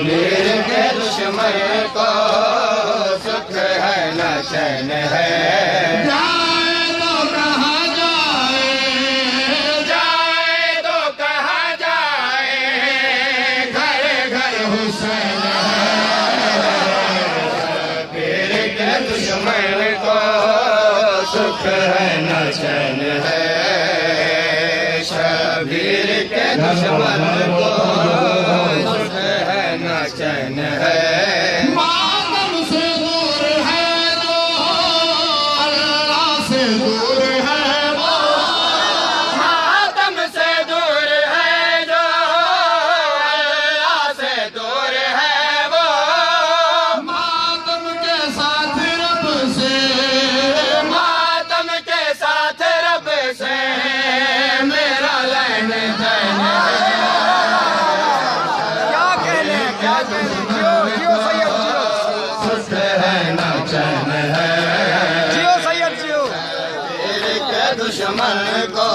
शबीर के दुश्मन को सुख है न चैन है। जाए तो कहाँ जाए, जाए तो कहाँ जाए, घर घर हुसैन है। शबीर के दुश्मन को सुख है न चैन है। शबीर के दुश्मन को सुख है न चैन है। मातम से दूर है जो अल्लाह से दूर है वो, मातम से दूर है जो अल्लाह से दूर है वो। मातम के साथ रब से, मातम के साथ रब से मेरा लेन देन है। क्या कहने, क्या कहने, जियो जियो सैयद जियो, सुख है न चैन है। जियो सैयद जियो। शबीर के दुश्मन को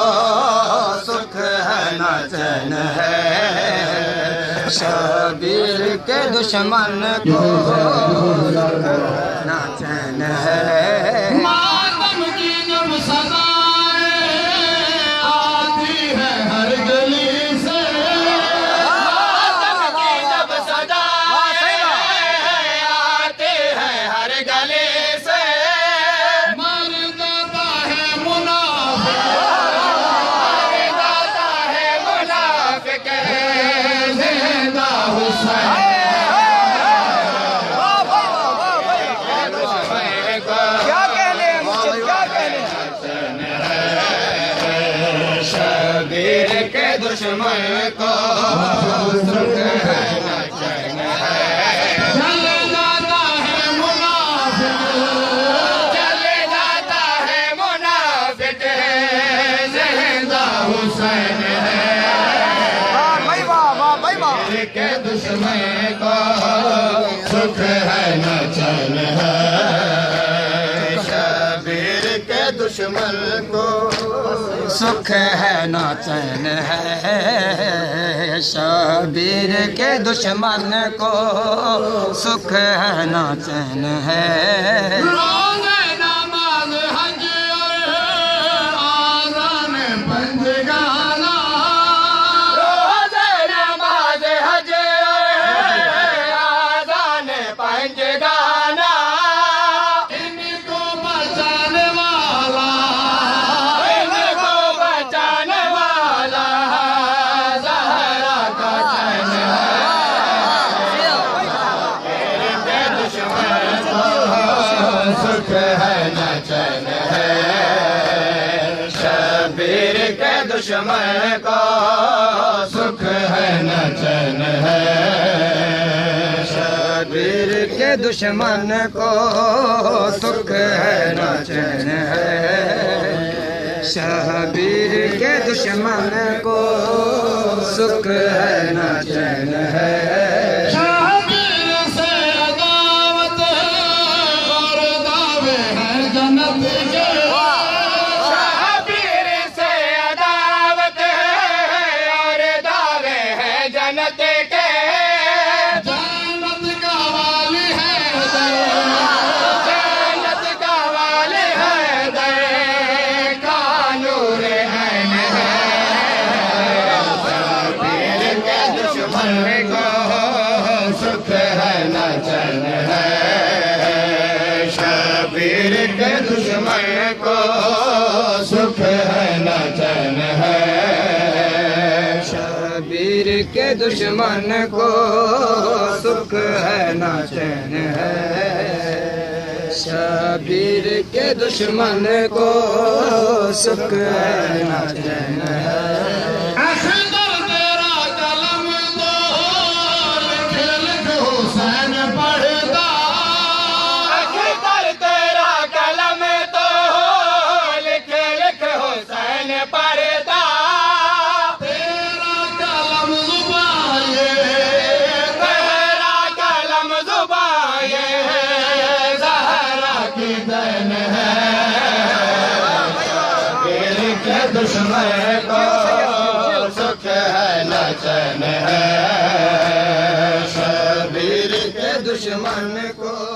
सुख है न चैन है। शबीर के दुश्मन को सुख है न चैन है। मातम की जब सदाएं आती है हर गली से, मातम की जब सदाएं आती है हर गली से, मर जाता है मुनाफिक, मर जाता है मुनाफिक, जिंदा हुसैन। क्या कहने, क्या कहने। शबीर के दुश्मन को सुख है न चैन है। चले जाता है मुनाफिक, चले जाता है मुनाफिक, जिंदा हुसैन है। शबीर के दुश्मन को सुख है न चैन है। शबीर के दुश्मन को सुख है न चैन है। शबीर के दुश्मन को सुख है न चैन है। रोज़े नमाज हज आज़ान पंजगाना, रोज़े नमाज हज आज़ान पंजगाना, इनको बचाने वाला, इनको बचाने वाला ज़हरा का चैन है। के दुश्मन को सुख है न चैन है। शबीर के दुश्मन को सुख है न चैन है। शबीर के दुश्मन को सुख है न चैन है। शबीर के दुश्मन को सुख है न चैन है। शबीर से अदावत और दावे हैं जन्नत के, शबीर से अदावत और दावे हैं जन्नत के। जन्नत का वाली है दर, जन्नत का वाली है दर, का नूर है शबीर के दुश्मन को सुख है न चैन है। शबीर के दुश्मन को सुख है न चैन है। शबीर के दुश्मन को सुख है न चैन है। शबीर के दुश्मन को सुख है न चैन है। अख्तर तेरा कलम तो लिख लिख हुसैन पढ़ता, अख्तर तेरा कलम तो लिख लिख हुसैन पढ़ता। तेरा कलम जुबाए, तेरा कलम जुबाए ज़हरा की देन है। शबीर के दुश्मन को सुख है न चैन है। दुश्मन को